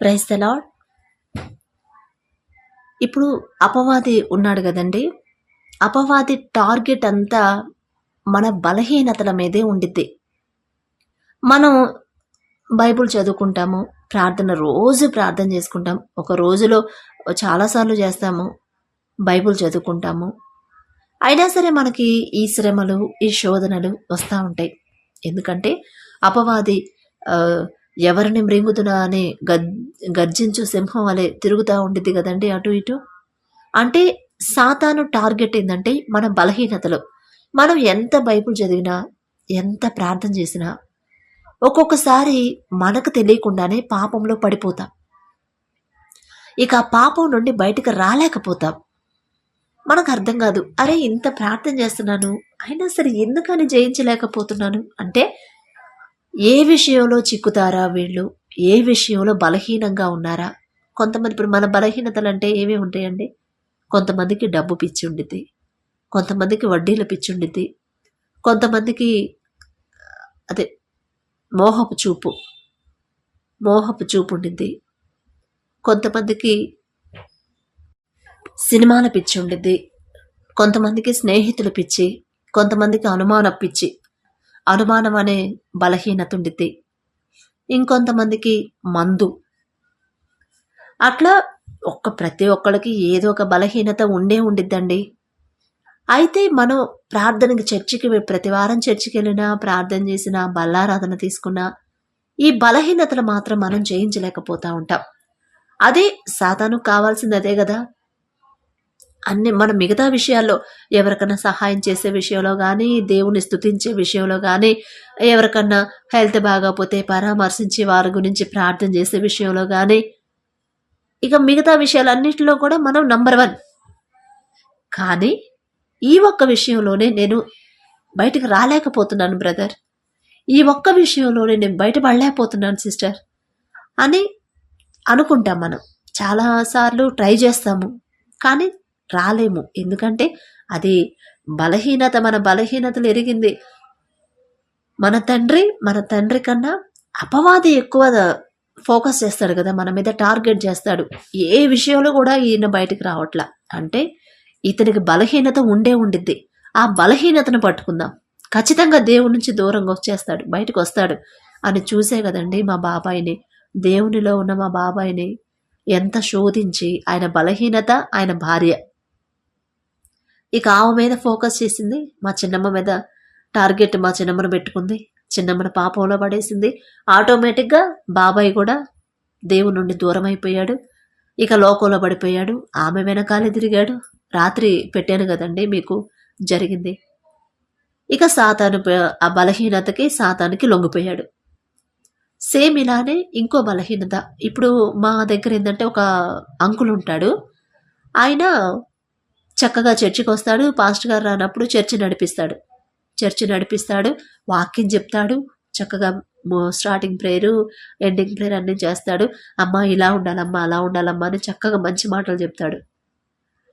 Praise the lord. ఇప్పుడు అపవాది ఉన్నాడు కదండి. అపవాది టార్గెట్ అంతా మన బలహీనతల మీదే ఉండిద్ది. మనం బైబుల్ చదువుకుంటాము, రోజు ప్రార్థన చేసుకుంటాం. ఒక రోజులో చాలాసార్లు చేస్తాము, బైబుల్ చదువుకుంటాము. అయినా సరే మనకి ఈ శ్రమలు, ఈ శోధనలు వస్తూ ఉంటాయి. ఎందుకంటే అపవాది ఎవరిని మృంగుతున్నా అని గర్జించు సింహం వలె తిరుగుతూ ఉండిద్ది కదండి అటు ఇటు. అంటే సాతాను టార్గెట్ ఏంటంటే మన బలహీనతలు. మనం ఎంత బైబుల్ చదివినా, ఎంత ప్రార్థన చేసినా ఒక్కొక్కసారి మనకు తెలియకుండానే పాపంలో పడిపోతాం. ఇక ఆ పాపం నుండి బయటకు రాలేకపోతాం. మనకు అర్థం కాదు, అరే ఇంత ప్రార్థన చేస్తున్నాను అయినా సరే ఎందుకని జయించలేకపోతున్నాను అంటే ఏ విషయంలో చిక్కుతారా వీళ్ళు, ఏ విషయంలో బలహీనంగా ఉన్నారా. కొంతమంది ఇప్పుడు మన బలహీనతలు అంటే ఏమేమి ఉంటాయండి. కొంతమందికి డబ్బు పిచ్చి ఉండిద్ది, కొంతమందికి వడ్డీల పిచ్చి ఉండిద్ది, కొంతమందికి అదే మోహపు చూపు ఉండిద్ది, కొంతమందికి సినిమాల పిచ్చి ఉండిద్ది, కొంతమందికి స్నేహితుల పిచ్చి, కొంతమందికి అనుమానం అనే బలహీనత ఉండిద్ది, ఇంకొంతమందికి మందు. అట్లా ప్రతి ఒక్కళ్ళకి ఏదో ఒక బలహీనత ఉండిద్దండి. అయితే మనం ప్రార్థనకి చర్చికి ప్రతి వారం చర్చికి వెళ్ళినా, ప్రార్థన చేసినా, బల్లారాధన తీసుకున్నా ఈ బలహీనతలు మాత్రం మనం జయించలేకపోతా ఉంటాం. అదే సాతాను కావాల్సింది అదే కదా. అన్ని మన మిగతా విషయాల్లో ఎవరికన్నా సహాయం చేసే విషయంలో కానీ, దేవుని స్తుతించే విషయంలో కానీ, ఎవరికన్నా హెల్త్ బాగాపోతే పరామర్శించి వారి గురించి ప్రార్థన చేసే విషయంలో కానీ, ఇక మిగతా విషయాలన్నింటిలో కూడా మనం నంబర్ 1. కానీ ఈ ఒక్క విషయంలోనే నేను బయటకు రాలేకపోతున్నాను బ్రదర్, ఈ ఒక్క విషయంలోనే నేను బయటపడలేకపోతున్నాను సిస్టర్ అని అనుకుంటాం. మనం చాలాసార్లు ట్రై చేస్తాము కానీ రాలేము. ఎందుకంటే అది బలహీనత. మన బలహీనతలు ఎరిగింది మన తండ్రి కన్నా అపవాది ఎక్కువ ఫోకస్ చేస్తాడు కదా, మన మీద టార్గెట్ చేస్తాడు. ఏ విషయంలో కూడా ఈయన బయటకు రావట్లా అంటే ఇతనికి బలహీనత ఉండిద్ది. ఆ బలహీనతను పట్టుకుందాం, ఖచ్చితంగా దేవుడి నుంచి దూరంగా బయటకు వస్తాడు అని చూసే కదండి మా బాబాయిని, దేవునిలో ఉన్న మా బాబాయిని ఎంత శోధించి, ఆయన బలహీనత, ఆయన భార్య, ఇక ఆమె మీద ఫోకస్ చేసింది. మా చిన్నమ్మ మీద టార్గెట్ మా చిన్నమ్మను పెట్టుకుంది, చిన్నమ్మను పాపంలో పడేసింది. ఆటోమేటిక్గా బాబాయ్ కూడా దేవుని నుండి దూరం అయిపోయాడు, ఇక లోకంలో పడిపోయాడు. ఆమె వెనకాలే తిరిగాడు. రాత్రి పెట్టాను కదండి మీకు జరిగింది. ఇక సాతాను ఆ బలహీనతకి సాతానికి లొంగిపోయాడు. సేమ్ ఇలానే ఇంకో బలహీనత. ఇప్పుడు మా దగ్గర ఏంటంటే ఒక అంకుల్ ఉంటాడు. ఆయన చక్కగా చర్చికి వస్తాడు, పాస్టర్ గారు రానప్పుడు చర్చి నడిపిస్తాడు, వాక్యం చెప్తాడు, చక్కగా స్టార్టింగ్ ప్రేయరు, ఎండింగ్ ప్రేయర్ అన్నీ చేస్తాడు. అమ్మ ఇలా ఉండాలమ్మా, అలా ఉండాలమ్మా అని చక్కగా మంచి మాటలు చెప్తాడు.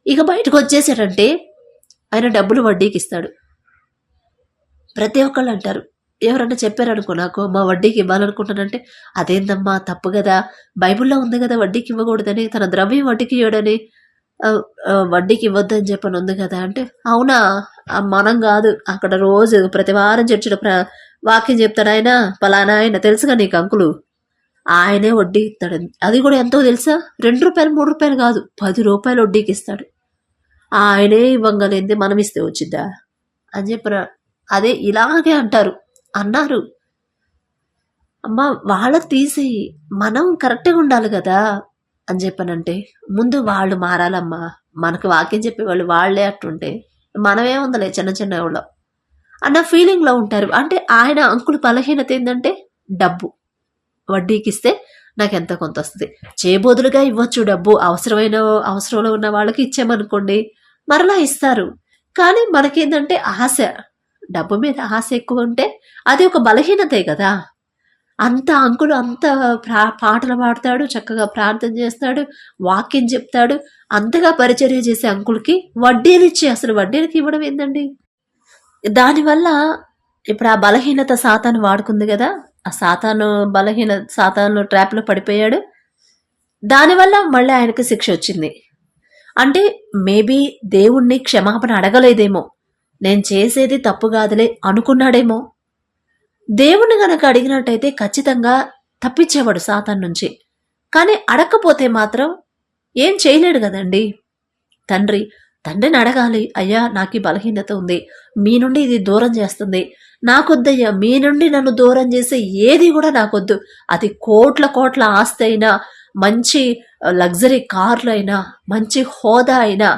ఇక బయటకు వచ్చేసాడంటే ఆయన డబ్బులు వడ్డీకి ఇస్తాడు. ప్రతి ఒక్కళ్ళు అంటారు, ఎవరన్నా చెప్పారనుకో నాకు, మా వడ్డీకి ఇవ్వాలనుకుంటానంటే అదేందమ్మా తప్పు కదా, బైబిల్లో ఉంది కదా వడ్డీకి ఇవ్వకూడదని, తన ద్రవ్యం వడ్డీకి ఇవ్వడని, వడ్డీకి ఇవ్వద్దని చెప్పని ఉంది కదా అంటే, అవునా మనం కాదు, అక్కడ రోజు ప్రతి వారం చర్చిలో వాక్యం చెప్తాడు ఆయన, పలానా ఆయన తెలుసుగా నీకు అంకులు, ఆయనే వడ్డీ ఇస్తాడు. అది కూడా ఎంతో తెలుసా, 2 రూపాయలు 3 రూపాయలు కాదు, 10 రూపాయలు వడ్డీకి ఇస్తాడు. ఆయనే ఇవ్వగలింది మనం ఇస్తే వచ్చిద్దా అని చెప్పిన. అదే ఇలాగే అన్నారు. అమ్మ వాళ్ళకి తీసి మనం కరెక్ట్గా ఉండాలి కదా అని చెప్పానంటే, ముందు వాళ్ళు మారాలమ్మా, మనకు వాక్యం చెప్పేవాళ్ళు వాళ్ళే అట్టుంటే మనమే ఉందలే చిన్న చిన్న వాళ్ళు అన్న ఫీలింగ్లో ఉంటారు. అంటే ఆయన అంకుల్ బలహీనత ఏంటంటే డబ్బు. వడ్డీకి ఇస్తే నాకు ఎంత కొంత వస్తుంది, చేయబోదులుగా ఇవ్వచ్చు డబ్బు, అవసరంలో ఉన్న వాళ్ళకి ఇచ్చామనుకోండి మరలా ఇస్తారు. కానీ మనకేంటంటే ఆశ, డబ్బు మీద ఆశ ఎక్కువ ఉంటే అది ఒక బలహీనతే కదా. అంత అంకులు అంత పాటలు పాడతాడు, చక్కగా ప్రార్థన చేస్తాడు, వాక్యం చెప్తాడు, అంతగా పరిచర్య చేసే అంకుల్కి వడ్డీలు ఇచ్చి, అసలు వడ్డీలకి ఇవ్వడం ఏందండి. దానివల్ల ఇప్పుడు ఆ బలహీనత సాతాను వాడుకుంది కదా, ఆ సాతాను ట్రాప్లో పడిపోయాడు. దానివల్ల మళ్ళీ ఆయనకు శిక్ష వచ్చింది. అంటే మేబీ దేవుణ్ణి క్షమాపణ అడగలేదేమో, నేను చేసేది తప్పు కాదులే అనుకున్నాడేమో. దేవుణ్ణి గనక అడిగినట్టయితే ఖచ్చితంగా తప్పించేవాడు సాతాన్ నుంచి. కానీ అడగకపోతే మాత్రం ఏం చేయలేడు కదండి. తండ్రిని అడగాలి, అయ్యా నాకు ఈ బలహీనత ఉంది, మీ నుండి ఇది దూరం చేస్తుంది, నాకొద్దయ్యా, మీ నుండి నన్ను దూరం చేసే ఏది కూడా నాకొద్దు. అది కోట్ల ఆస్తి అయినా, మంచి లగ్జరీ కార్లు అయినా, మంచి హోదా అయినా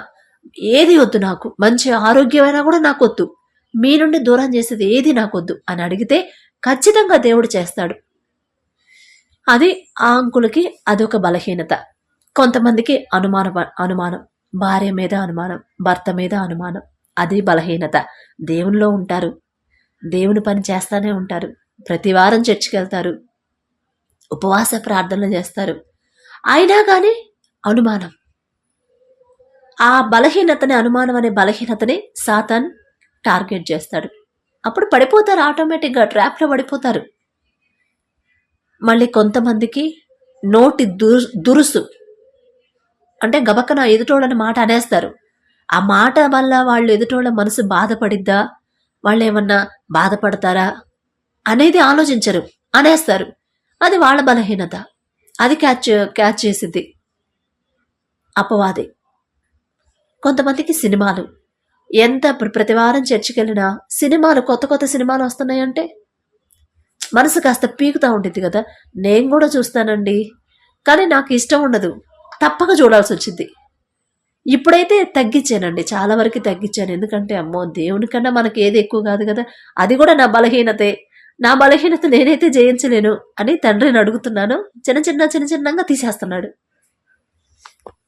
ఏది వద్దు నాకు, మంచి ఆరోగ్యమైనా కూడా నాకొద్దు, మీ నుండి దూరం చేసేది ఏది నాకొద్దు అని అడిగితే ఖచ్చితంగా దేవుడు చేస్తాడు. అది ఆ అంకులకి అదొక బలహీనత. కొంతమందికి అనుమానం, భార్య మీద అనుమానం, భర్త మీద అనుమానం, అది బలహీనత. దేవునిలో ఉంటారు, దేవుని పని చేస్తానే ఉంటారు, ప్రతి వారం చర్చికి వెళ్తారు, ఉపవాస ప్రార్థనలు చేస్తారు, అయినా కానీ అనుమానం. ఆ బలహీనతని, అనుమానం అనే బలహీనతని సాతాన్ టార్గెట్ చేస్తాడు. అప్పుడు పడిపోతారు, ఆటోమేటిక్గా ట్రాప్లో పడిపోతారు. మళ్ళీ కొంతమందికి నోటి దురుసు, అంటే గబక్కన ఎదుటోళ్ళని మాట అనేస్తారు. ఆ మాట వల్ల వాళ్ళు ఎదుటోళ్ళ మనసు బాధపడిద్దా, వాళ్ళు ఏమన్నా బాధపడతారా అనేది ఆలోచించరు, అనేస్తారు. అది వాళ్ళ బలహీనత. అది క్యాచ్ చేసిద్ది అపవాది. కొంతమందికి సినిమాలు, ఎంత ప్రతివారం చర్చికి వెళ్ళినా సినిమాలు, కొత్త సినిమాలు వస్తున్నాయంటే మనసు కాస్త పీకుతూ ఉంటుంది కదా. నేను కూడా చూస్తానండి, కానీ నాకు ఇష్టం ఉండదు, తప్పక చూడాల్సి వచ్చింది. ఇప్పుడైతే తగ్గించానండి, చాలా వరకు తగ్గించాను. ఎందుకంటే అమ్మో, దేవుని కన్నా మనకి ఏది ఎక్కువ కాదు కదా, అది కూడా నా బలహీనతే, నా బలహీనత నేనైతే జయించలేను అని తండ్రిని అడుగుతున్నాను. చిన్నగా తీసేస్తున్నాడు.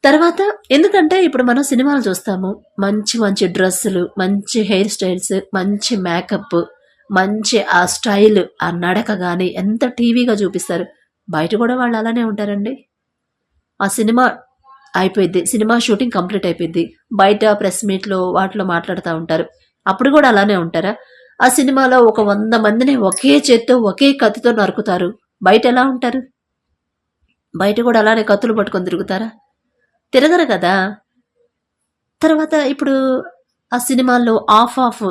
తర్వాత ఎందుకంటే ఇప్పుడు మనం సినిమాలు చూస్తాము, మంచి డ్రెస్సులు, మంచి హెయిర్ స్టైల్స్, మంచి మేకప్, మంచి ఆ స్టైల్, ఆ నడక కానీ ఎంత టీవీగా చూపిస్తారు. బయట కూడా వాళ్ళు అలానే ఉంటారండి. ఆ సినిమా అయిపోయింది, సినిమా షూటింగ్ కంప్లీట్ అయిపోయింది, బయట ప్రెస్ మీట్లో వాటిలో మాట్లాడుతూ ఉంటారు. అప్పుడు కూడా అలానే ఉంటారా? ఆ సినిమాలో 100 మందిని ఒకే చేత్తో ఒకే కత్తితో నరుకుతారు. బయట ఎలా ఉంటారు? బయట కూడా అలానే కత్తులు పట్టుకొని తిరుగుతారా? తిరగరు కదా. తర్వాత ఇప్పుడు ఆ సినిమాల్లో ఆఫ్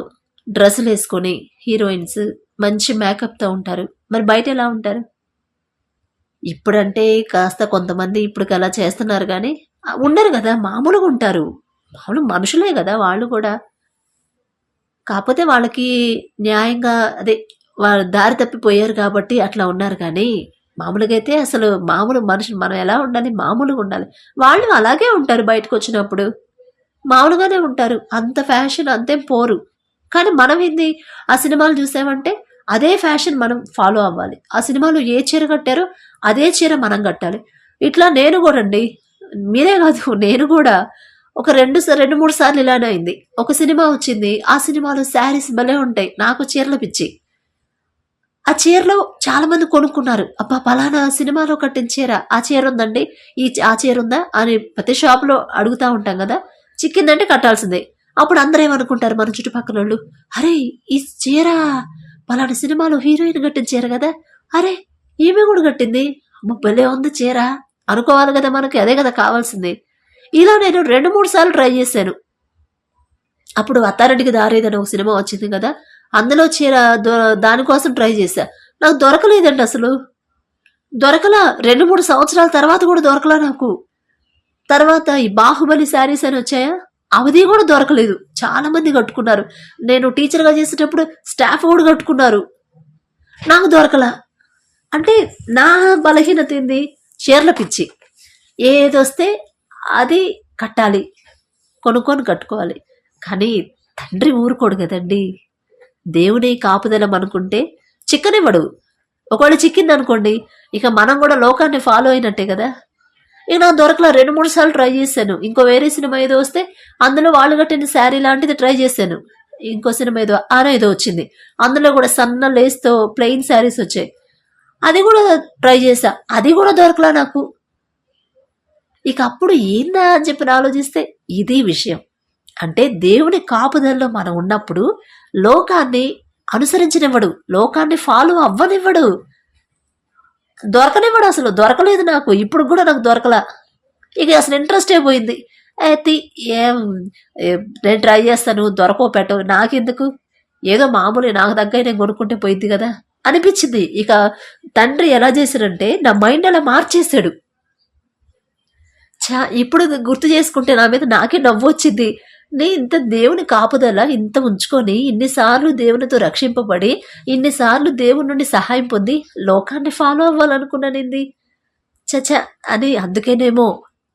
డ్రెస్సులు వేసుకొని హీరోయిన్స్ మంచి మేకప్తో ఉంటారు. మరి బయట ఎలా ఉంటారు? ఇప్పుడంటే కాస్త కొంతమంది ఇప్పుడు అలా చేస్తున్నారు, కానీ ఉండరు కదా, మామూలుగా ఉంటారు. మామూలు మనుషులే కదా వాళ్ళు కూడా. కాకపోతే వాళ్ళకి న్యాయంగా అదే వాళ్ళు దారి తప్పిపోయారు కాబట్టి అట్లా ఉన్నారు. కానీ మామూలుగా అయితే అసలు మామూలు మనుషులు మనం ఎలా ఉండాలి, మామూలుగా ఉండాలి. వాళ్ళు అలాగే ఉంటారు, బయటకు వచ్చినప్పుడు మామూలుగానే ఉంటారు, అంత ఫ్యాషన్ అంతేం పోరు. కానీ మనం ఏంది, ఆ సినిమాలు చూసామంటే అదే ఫ్యాషన్ మనం ఫాలో అవ్వాలి. ఆ సినిమాలో ఏ చీర కట్టారో అదే చీర మనం కట్టాలి. ఇట్లా నేను కూడా అండి, మీరే కాదు, నేను కూడా ఒక 2-3 సార్లు ఇలానే అయింది. ఒక సినిమా వచ్చింది, ఆ సినిమాలో శారీస్ భలే ఉంటాయి, నాకు చీరలు పిచ్చి. ఆ చీరలో చాలా మంది కొనుక్కున్నారు. అబ్బా, పలానా సినిమాలో కట్టిన చీర, ఆ చీర ఉందండి, ఆ చీర ఉందా అని ప్రతి షాపులో అడుగుతూ ఉంటాం కదా. చిక్కిందంటే కట్టాల్సిందే. అప్పుడు అందరూ ఏమనుకుంటారు, మన చుట్టుపక్కల వాళ్ళు, అరే ఈ చీర పలానా సినిమాలో హీరోయిన్ కట్టిన చీర కదా, అరే ఈమె కూడా కట్టింది, అమ్మ భలే ఉంది చీర అనుకోవాలి కదా, మనకి అదే కదా కావాల్సింది. ఇలా నేను 2-3 సార్లు ట్రై చేశాను. అప్పుడు అత్తారింటికి దారేదని ఒక సినిమా వచ్చింది కదా, అందులో చీర దానికోసం ట్రై చేశా. నాకు దొరకలేదండి, అసలు దొరకలా. 2-3 సంవత్సరాల తర్వాత కూడా దొరకలా నాకు. తర్వాత ఈ బాహుబలి శారీస్ అని వచ్చాయా, అవధి కూడా దొరకలేదు. చాలా మంది కట్టుకున్నారు. నేను టీచర్గా చేసేటప్పుడు స్టాఫ్ కూడా కట్టుకున్నారు, నాకు దొరకలా. అంటే నా బలహీనత ఏంది, చీరల పిచ్చి. ఏదొస్తే అది కట్టాలి, కొనుక్కొని కట్టుకోవాలి. కానీ తండ్రి ఊరుకోడు కదండి. దేవుని కాపుదలం అనుకుంటే చిక్కనివ్వడు. ఒకవేళ చిక్కింది అనుకోండి, ఇక మనం కూడా లోకాన్ని ఫాలో అయినట్టే కదా. ఇక నాకు దొరకలా. 2-3 సార్లు ట్రై చేశాను. ఇంకో వేరే సినిమా ఏదో వస్తే అందులో వాళ్ళు కట్టిన శారీ లాంటిది ట్రై చేశాను. ఇంకో సినిమా ఏదో ఏదో వచ్చింది, అందులో కూడా సన్న లేస్తో ప్లెయిన్ శారీస్ వచ్చాయి, అది కూడా ట్రై చేశా, అది కూడా దొరకలా నాకు. ఇక అప్పుడు ఏందా అని చెప్పి ఆలోచిస్తే ఇది విషయం. అంటే దేవుని కాపుదల్లో మనం ఉన్నప్పుడు లోకాన్ని అనుసరించనివ్వడు, లోకాన్ని ఫాలో అవ్వనివ్వడు. దొరకనివ్వడు, అసలు దొరకలేదు నాకు, ఇప్పుడు కూడా నాకు దొరకలా. ఇక అసలు ఇంట్రెస్టే పోయింది. అయితే ఏం నేను ట్రై చేస్తాను, దొరకవు పెట్టవు నాకెందుకు, ఏదో మామూలు నాకు దగ్గర నేను కొనుక్కుంటే పోయింది కదా అనిపించింది. ఇక తండ్రి ఎలా చేశాడంటే నా మైండ్ అలా మార్చేశాడు. ఇప్పుడు గుర్తు చేసుకుంటే నా మీద నాకే నవ్వు వచ్చింది. నే ఇంత దేవుని కాపుదల ఇంత ఉంచుకొని ఇన్నిసార్లు దేవునితో రక్షింపబడి ఇన్నిసార్లు దేవుని నుండి సహాయం పొంది లోకాన్ని ఫాలో అవ్వాలనుకున్నానింది చచ అని. అందుకేనేమో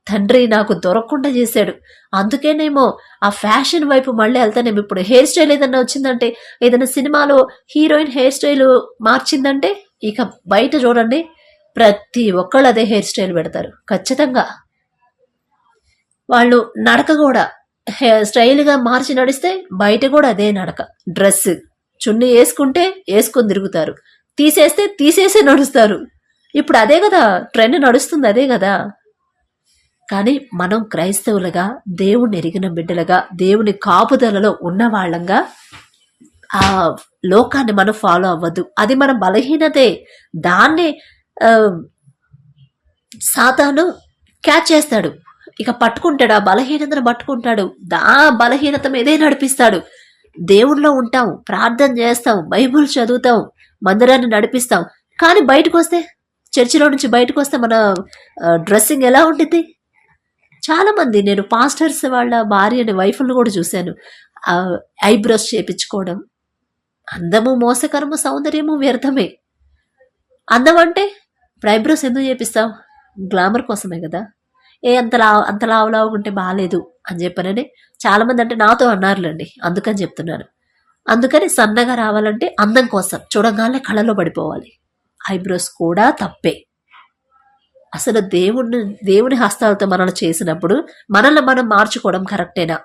తండ్రి నాకు దొరకకుండా చేశాడు. అందుకేనేమో ఆ ఫ్యాషన్ వైపు మళ్ళీ వెళ్తానేమో. ఇప్పుడు హెయిర్ స్టైల్ ఏదన్నా వచ్చిందంటే, ఏదైనా సినిమాలో హీరోయిన్ హెయిర్ స్టైల్ మార్చిందంటే, ఇక బయట చూడండి ప్రతి ఒక్కళ్ళు అదే హెయిర్ స్టైల్ పెడతారు ఖచ్చితంగా. వాళ్ళు నడక కూడా స్టైల్గా మార్చి నడిస్తే బయట కూడా అదే నడక. డ్రెస్ చున్నీ వేసుకుంటే వేసుకొని తిరుగుతారు, తీసేస్తే తీసేసే నడుస్తారు. ఇప్పుడు అదే కదా ట్రెండ్ నడుస్తుంది, అదే కదా. కానీ మనం క్రైస్తవులుగా, దేవుణ్ణి ఎరిగిన బిడ్డలుగా, దేవుని కాపుదలలో ఉన్న వాళ్ళంగా ఆ లోకాన్ని మనం ఫాలో అవ్వద్దు. అది మన బలహీనతే. దాన్ని సాతాను క్యాచ్ చేస్తాడు, ఇక పట్టుకుంటాడు, ఆ బలహీనతను పట్టుకుంటాడు, ఆ బలహీనత మీదే నడిపిస్తాడు. దేవుణ్ణిలో ఉంటాం, ప్రార్థన చేస్తాం, బైబుల్ చదువుతాం, మందిరాన్ని నడిపిస్తాం. కానీ బయటకు వస్తే, చర్చిలో నుంచి బయటకు వస్తే మన డ్రెస్సింగ్ ఎలా ఉంటుంది? చాలా మంది, నేను పాస్టర్స్ వాళ్ళ భార్యని, వైఫ్ను కూడా చూశాను. ఐబ్రోస్ చేపించుకోవడం. అందము మోసకరము, సౌందర్యము వ్యర్థమే. అందం అంటే ఇప్పుడు ఐబ్రోస్ ఎందుకు చేపిస్తాం? గ్లామర్ కోసమే కదా. అంత లావులావు ఉంటే బాగాలేదు అని చెప్పనని చాలా మంది అంటే నాతో అన్నారులేండి, అందుకని చెప్తున్నాను. అందుకని సన్నగా రావాలంటే అందం కోసం చూడగానే కళ్ళలో పడిపోవాలి. ఐబ్రోస్ కూడా తప్పే. అసలు దేవుని హస్తాలతో మనల్ని చేసినప్పుడు మనల్ని మనం మార్చుకోవడం కరెక్టేనా?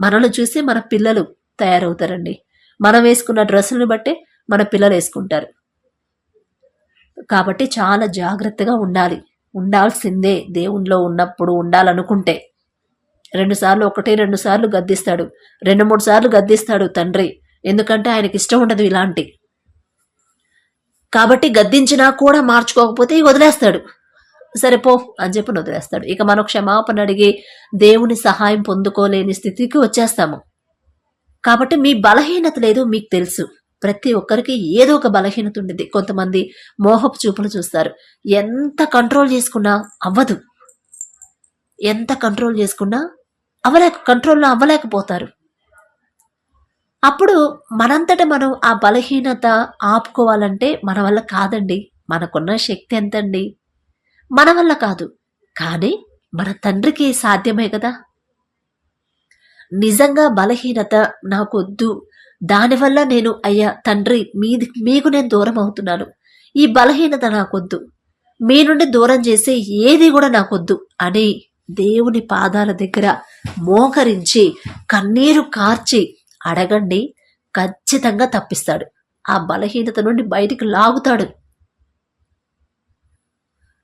మనల్ని చూసి మన పిల్లలు తయారవుతారండి. మనం వేసుకున్న డ్రెస్సులను బట్టే మన పిల్లలు వేసుకుంటారు. కాబట్టి చాలా జాగ్రత్తగా ఉండాల్సిందే. దేవునిలో ఉన్నప్పుడు ఉండాలనుకుంటే 2 సార్లు, 1-2 సార్లు గద్దిస్తాడు, 2-3 సార్లు గద్దిస్తాడు తండ్రి. ఎందుకంటే ఆయనకి ఇష్టం ఉండదు ఇలాంటి. కాబట్టి గద్దించినా కూడా మార్చుకోకపోతే వదిలేస్తాడు. సరే పో అని చెప్పి వదిలేస్తాడు. ఇక మనం క్షమాపణ అడిగి దేవుని సహాయం పొందుకోలేని స్థితికి వచ్చేస్తాము. కాబట్టి మీ బలహీనత లేదు మీకు తెలుసు. ప్రతి ఒక్కరికి ఏదో ఒక బలహీనత ఉండేది. కొంతమంది మోహపు చూపులు చూస్తారు. ఎంత కంట్రోల్ చేసుకున్నా అవ్వదు, ఎంత కంట్రోల్ చేసుకున్నా కంట్రోల్లో అవ్వలేకపోతారు. అప్పుడు మనంతట మనం ఆ బలహీనత ఆపుకోవాలంటే మన వల్ల కాదండి. మనకున్న శక్తి ఎంతండి? మన వల్ల కాదు, కానీ మన తండ్రికి సాధ్యమే కదా. నిజంగా బలహీనత నాకొద్దు, దానివల్ల నేను అయ్యా తండ్రి మీకు నేను దూరం అవుతున్నాను, ఈ బలహీనత నాకొద్దు, మీ నుండి దూరం చేసే ఏది కూడా నాకొద్దు అని దేవుని పాదాల దగ్గర మోకరించి కన్నీరు కార్చి అడగండి. ఖచ్చితంగా తప్పిస్తాడు. ఆ బలహీనత నుండి బయటికి లాగుతాడు.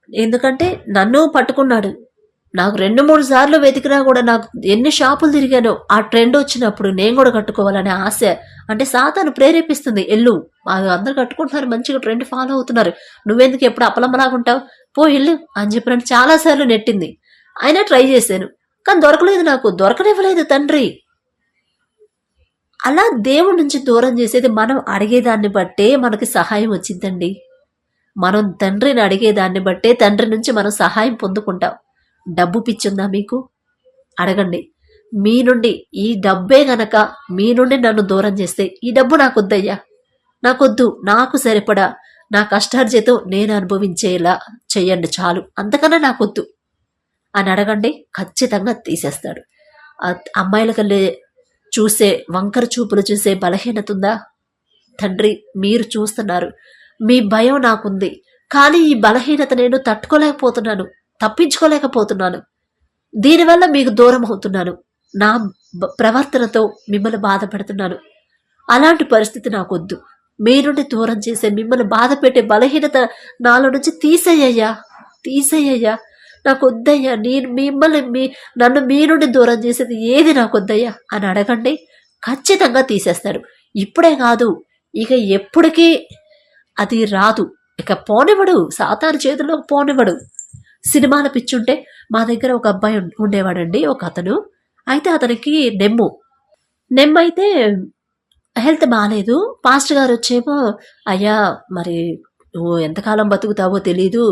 ఎందుకంటే నన్ను పట్టుకున్నాడు. నాకు 2-3 సార్లు వెతికినా కూడా, నాకు ఎన్ని షాపులు తిరిగానో ఆ ట్రెండ్ వచ్చినప్పుడు నేను కూడా కట్టుకోవాలనే ఆశ. అంటే సాతాను ప్రేరేపిస్తుంది, ఎల్లు అందరు కట్టుకుంటున్నారు, మంచిగా ట్రెండ్ ఫాలో అవుతున్నారు, నువ్వెందుకు ఎప్పుడు అపలమ్మలాగుంటావు, పో ఇల్లు అని చెప్పినట్టు చాలాసార్లు నెట్టింది. అయినా ట్రై చేశాను, కానీ దొరకలేదు, నాకు దొరకనివ్వలేదు తండ్రి. అలా దేవుడి నుంచి దూరం చేసేది మనం అడిగేదాన్ని బట్టే మనకి సహాయం వచ్చిందండి. మనం తండ్రిని అడిగేదాన్ని బట్టే తండ్రి నుంచి మనం సహాయం పొందుకుంటాం. డబ్బు పిచ్చుందా మీకు? అడగండి. మీ నుండి ఈ డబ్బే గనక మీ నుండి నన్ను దూరం చేస్తే, ఈ డబ్బు నాకొద్దయ్యా, నాకొద్దు, నాకు సరిపడా నా కష్టార్జితం నేను అనుభవించేలా చెయ్యండి చాలు, అంతకన్నా నాకొద్దు అని అడగండి. ఖచ్చితంగా తీసేస్తాడు. అమ్మాయిలకల్లే చూసే వంకర చూపులు చూసే బలహీనత ఉందా? తండ్రి మీరు చూస్తున్నారు, మీ భయం నాకుంది, కానీ ఈ బలహీనత నేను తట్టుకోలేకపోతున్నాను, తప్పించుకోలేకపోతున్నాను, దీనివల్ల మీకు దూరం అవుతున్నాను, నా ప్రవర్తనతో మిమ్మల్ని బాధ పెడుతున్నాను, అలాంటి పరిస్థితి నాకొద్దు, మీ నుండి దూరం చేసే మిమ్మల్ని బాధ పెట్టే బలహీనత నాలో నుంచి తీసేయ్యా, నాకు వద్దయ్యా, నేను నన్ను మీ నుండి దూరం చేసేది ఏది నాకొద్దయ్యా అని అడగండి. ఖచ్చితంగా తీసేస్తాడు. ఇప్పుడే కాదు, ఇక ఎప్పటికీ అది రాదు. ఇక పోనివ్వడు, సాతాను చేతుల్లో పోనివ్వడు. సినిమాల పిచ్చుంటే మా దగ్గర ఒక అబ్బాయి ఉండేవాడండి, ఒక అతను. అయితే అతనికి నెమ్మైతే హెల్త్ బాగాలేదు. పాస్టర్ గారు వచ్చేమో, అయ్యా మరి నువ్వు ఎంతకాలం బతుకుతావో తెలీదు,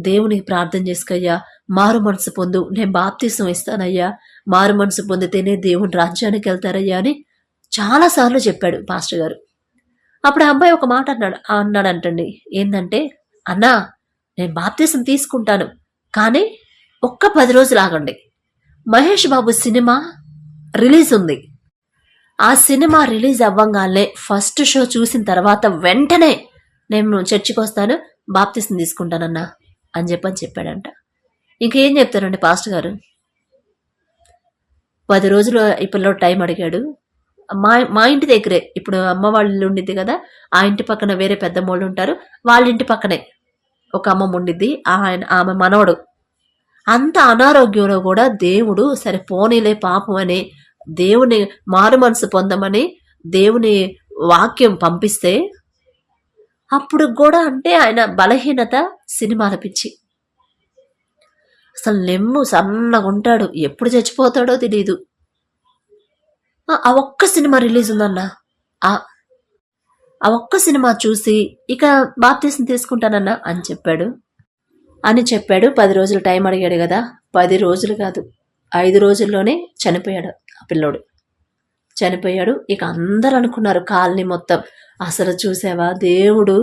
దేవునికి ప్రార్థన చేసుకయ్యా, మారు మనసు పొందు, నేను బాప్తిసం ఇస్తానయ్యా, మారు మనసు పొందితేనే దేవుని రాజ్యానికి వెళ్తారయ్యా అని చాలాసార్లు చెప్పాడు పాస్టర్ గారు. అప్పుడు ఆ అబ్బాయి ఒక మాట అన్నాడంటండి. ఏంటంటే, అన్నా నేను బాప్తిసం తీసుకుంటాను, కానీ ఒక్క 10 రోజులు ఆగండి, మహేష్ బాబు సినిమా రిలీజ్ ఉంది, ఆ సినిమా రిలీజ్ అవ్వంగానే ఫస్ట్ షో చూసిన తర్వాత వెంటనే నేను చర్చికి వస్తాను, బాప్తిసం తీసుకుంటానన్నా అని చెప్పాడంట. ఇంకేం చెప్తారండి పాస్టర్ గారు? 10 రోజులు ఈ పిల్లడు టైం అడిగాడు. మా ఇంటి దగ్గరే, ఇప్పుడు అమ్మ వాళ్ళ ఇల్లు ఉండిద్ది కదా, ఆ ఇంటి పక్కన వేరే పెద్దమ్మోళ్ళు ఉంటారు, వాళ్ళ ఇంటి పక్కనే ఒక అమ్మమ్మ ఉండిద్ది, ఆమె మనవడు. అంత అనారోగ్యంలో కూడా దేవుడు సరే పోనీలే పాపం అని దేవుని మారు మనసు పొందమని దేవుని వాక్యం పంపిస్తే, అప్పుడు కూడా అంటే ఆయన బలహీనత సినిమాల పిచ్చి. అసలు నెమ్ము సన్నగా ఉంటాడు, ఎప్పుడు చచ్చిపోతాడో తెలీదు. ఆ ఒక్క సినిమా రిలీజ్ ఉందన్నా, ఆ ఒక్క సినిమా చూసి ఇక బాప్తిసం తీసుకుంటానన్నా అని చెప్పాడు. 10 రోజులు టైం అడిగాడు కదా, 10 రోజులు కాదు 5 రోజుల్లోనే చనిపోయాడు ఆ పిల్లోడు. చనిపోయాడు. ఇక అందరు అనుకున్నారు కాలనీ మొత్తం, అసలు చూసావా దేవుడు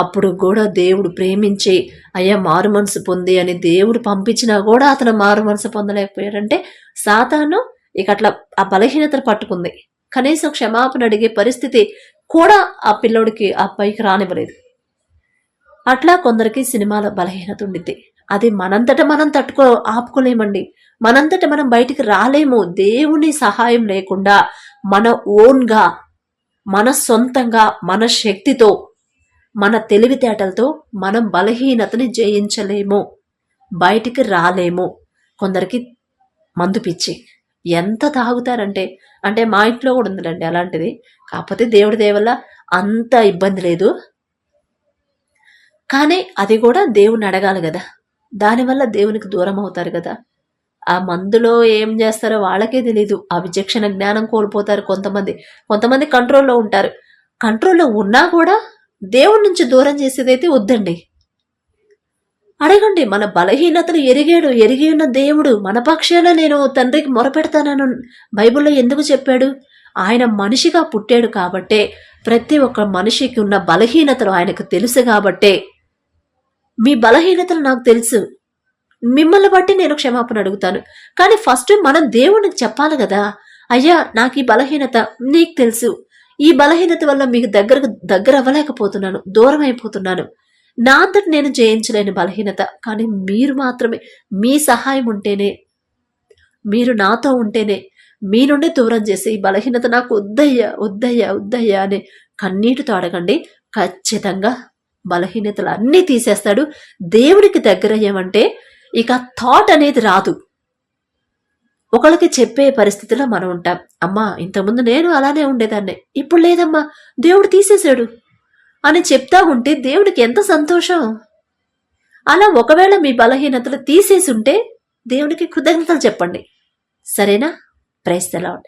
అప్పుడు కూడా దేవుడు ప్రేమించి అయ్యా మారు మనసు పొంది అని దేవుడు పంపించినా కూడా అతను మారు మనసు పొందలేకపోయాడంటే సాతాను ఇక అట్లా ఆ బలహీనతను పట్టుకుంది. కనీసం క్షమాపణ అడిగే పరిస్థితి కూడా ఆ పిల్లోడికి ఆ పైకి రానివ్వలేదు. అట్లా కొందరికి సినిమాల బలహీనత ఉండిద్ది. అది మనంతట మనం ఆపుకోలేమండి. మనంతట మనం బయటికి రాలేము. దేవుని సహాయం లేకుండా మన ఓన్గా, మన సొంతంగా, మన శక్తితో, మన తెలివితేటలతో మనం బలహీనతని జయించలేము, బయటికి రాలేము. కొందరికి మందు పిచ్చి ఎంత తాగుతారంటే, అంటే మా ఇంట్లో కూడా ఉందండి అలాంటిది. కాకపోతే దేవుడి దయ వల్ల అంత ఇబ్బంది లేదు. కానీ అది కూడా దేవుని అడగాలి కదా, దానివల్ల దేవునికి దూరం అవుతారు కదా. ఆ మందులో ఏం చేస్తారో వాళ్ళకే తెలీదు. ఆ విచక్షణ జ్ఞానం కోల్పోతారు కొంతమంది కంట్రోల్లో ఉంటారు. కంట్రోల్లో ఉన్నా కూడా దేవుడి నుంచి దూరం చేసేదైతే వద్దండి. అడగండి. మన బలహీనతలు ఎరిగి ఉన్న దేవుడు మన పక్షాన నేను తండ్రికి మొరపెడతానని బైబిల్లో ఎందుకు చెప్పాడు? ఆయన మనిషిగా పుట్టాడు కాబట్టే, ప్రతి ఒక్క మనిషికి ఉన్న బలహీనతలు ఆయనకు తెలుసు కాబట్టే, మీ బలహీనతలు నాకు తెలుసు, మిమ్మల్ని బట్టి నేను క్షమాపణ అడుగుతాను. కానీ ఫస్ట్ మనం దేవునికి చెప్పాలి కదా, అయ్యా నాకు ఈ బలహీనత నీకు తెలుసు, ఈ బలహీనత వల్ల మీకు దగ్గర అవ్వలేకపోతున్నాను, దూరం అయిపోతున్నాను, నా అంతటి నేను జయించలేని బలహీనత. కానీ మీరు మాత్రమే, మీ సహాయం ఉంటేనే, మీరు నాతో ఉంటేనే, మీ నుండి దూరం చేసి ఈ బలహీనత నాకు వద్దయ్యా అని కన్నీటితో అడగండి. ఖచ్చితంగా బలహీనతలు అన్నీ తీసేస్తాడు. దేవుడికి దగ్గరయ్యామంటే ఇక థాట్ అనేది రాదు. ఒకళ్ళకి చెప్పే పరిస్థితిలో మనం ఉంటాం. అమ్మా ఇంతకుముందు నేను అలానే ఉండేదాన్ని, ఇప్పుడు లేదమ్మా దేవుడు తీసేశాడు అని చెప్తా ఉంటే దేవుడికి ఎంత సంతోషం. అలా ఒకవేళ మీ బలహీనతలు తీసేసి ఉంటే దేవుడికి కృతజ్ఞతలు చెప్పండి. సరేనా? Praise the lord.